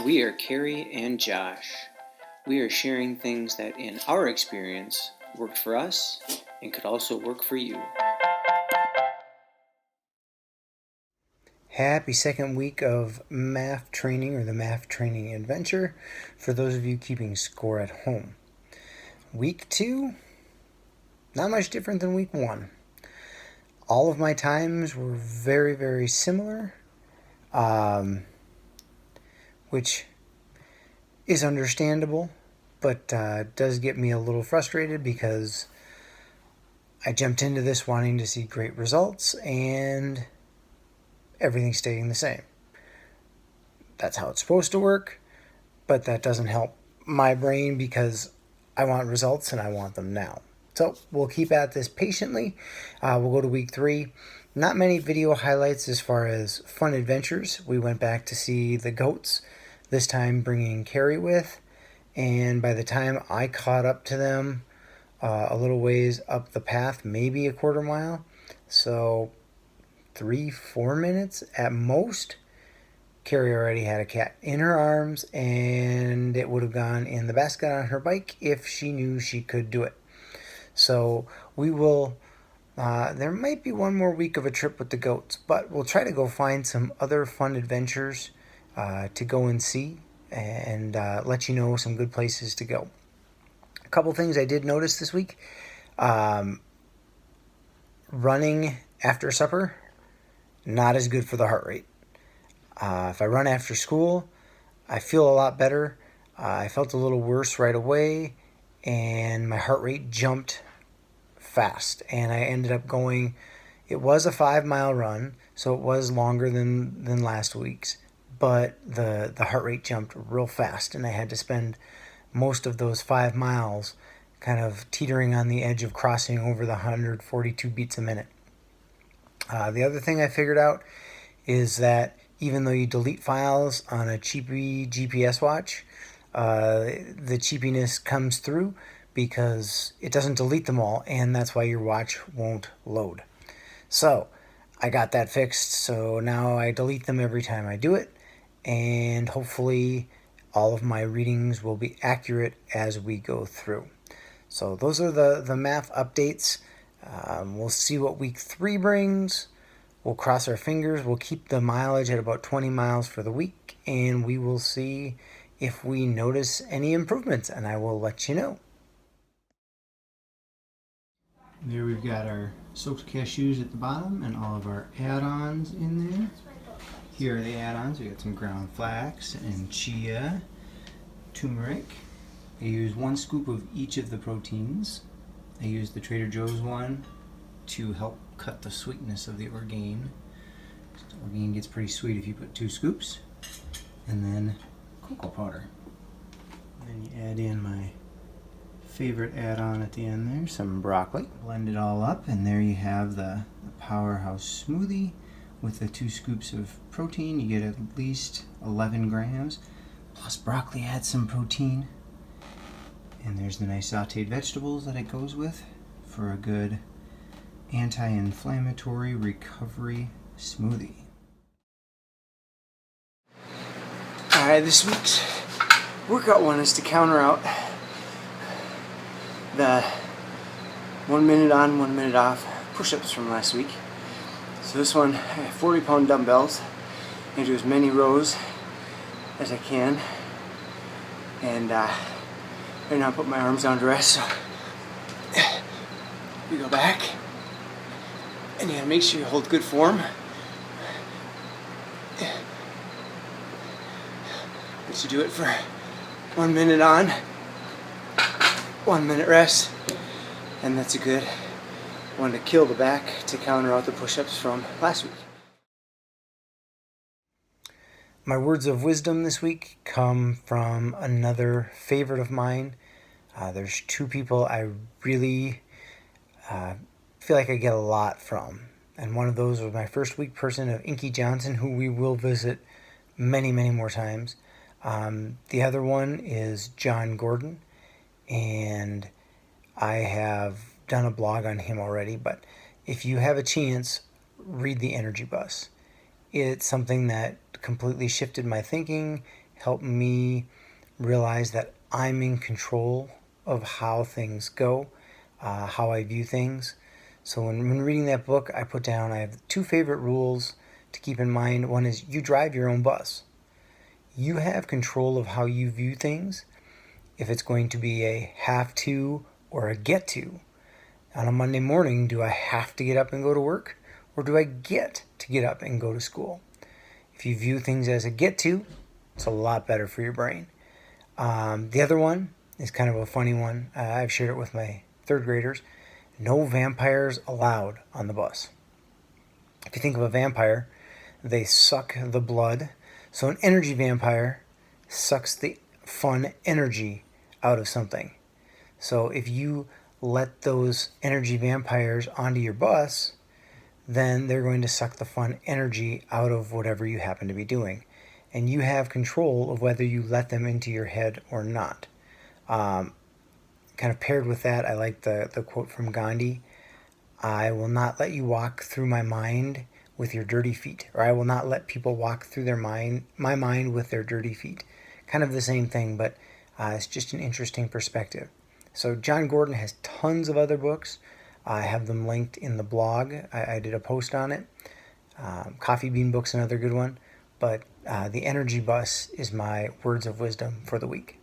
We are Carrie and Josh. We are sharing things that, in our experience, worked for us and could also work for you. Happy second week of MAF Training, or the MAF Training Adventure, for those of you keeping score at home. Week 2, not much different than week 1. All of my times were very, very similar, which is understandable, but does get me a little frustrated because I jumped into this wanting to see great results and everything's staying the same. That's how it's supposed to work, but that doesn't help my brain because I want results and I want them now. So we'll keep at this patiently. We'll go to week 3. Not many video highlights as far as fun adventures. We went back to see the goats, this time bringing Carrie with, and by the time I caught up to them a little ways up the path, maybe a quarter mile, so 3-4 minutes at most, Carrie already had a cat in her arms, and it would have gone in the basket on her bike if she knew she could do it. So we will, there might be one more week of a trip with the goats, but we'll try to go find some other fun adventures to go and see and let you know some good places to go. A couple things I did notice this week. Running after supper, not as good for the heart rate. If I run after school, I feel a lot better. I felt a little worse right away, and my heart rate jumped fast. And I ended up going, it was a 5-mile run, so it was longer than last week's, but the heart rate jumped real fast, and I had to spend most of those 5 miles kind of teetering on the edge of crossing over the 142 beats a minute. The other thing I figured out is that even though you delete files on a cheapy GPS watch, the cheapiness comes through because it doesn't delete them all, and that's why your watch won't load. So I got that fixed, so now I delete them every time I do it, and hopefully all of my readings will be accurate as we go through. So those are the MAF updates. We'll see what week 3 brings. We'll cross our fingers. We'll keep the mileage at about 20 miles for the week, and we will see if we notice any improvements, and I will let you know. There we've got our soaked cashews at the bottom and all of our add-ons in there. Here are the add-ons. We got some ground flax and chia, turmeric. I use 1 scoop of each of the proteins. I use the Trader Joe's one to help cut the sweetness of the Orgain. Orgain gets pretty sweet if you put 2 scoops. And then cocoa powder. And then you add in my favorite add-on at the end there, some broccoli. Blend it all up, and there you have the Powerhouse smoothie with the 2 scoops of protein. You get at least 11 grams. Plus broccoli adds some protein. And there's the nice sauteed vegetables that it goes with for a good anti-inflammatory recovery smoothie. Alright, this week's workout one is to counter out the 1 minute on, 1 minute off push-ups from last week. So this one, I have 40-pound dumbbells. I do as many rows as I can. And right now I put my arms down to rest, so you go back, and you gotta make sure you hold good form. But you do it for 1 minute on, 1 minute rest, and that's a good one to kill the back to counter out the push-ups from last week. My words of wisdom this week come from another favorite of mine. There's 2 people I really feel like I get a lot from. And one of those was my first week person of Inky Johnson, who we will visit many, many more times. The other one is John Gordon, and I have done a blog on him already, but if you have a chance, read The Energy Bus. It's something that completely shifted my thinking help me realize that I'm in control of how things go, how I view things. So when reading that book, I have 2 favorite rules to keep in mind. One is you drive your own bus. You have control of how you view things, if it's going to be a have to or a get to. On a Monday morning, do I have to get up and go to work, or do I get to get up and go to school? If you view things as a get to, it's a lot better for your brain. The other one is kind of a funny one. I've shared it with my 3rd graders. No vampires allowed on the bus. If you think of a vampire, they suck the blood. So an energy vampire sucks the fun energy out of something. So if you let those energy vampires onto your bus, then they're going to suck the fun energy out of whatever you happen to be doing. And you have control of whether you let them into your head or not. Kind of paired with that, I like the quote from Gandhi: I will not let you walk through my mind with your dirty feet, or I will not let people walk through my mind with their dirty feet. Kind of the same thing, but it's just an interesting perspective. So John Gordon has tons of other books. I have them linked in the blog. I did a post on it. Coffee Bean Book's another good one. But the Energy Bus is my words of wisdom for the week.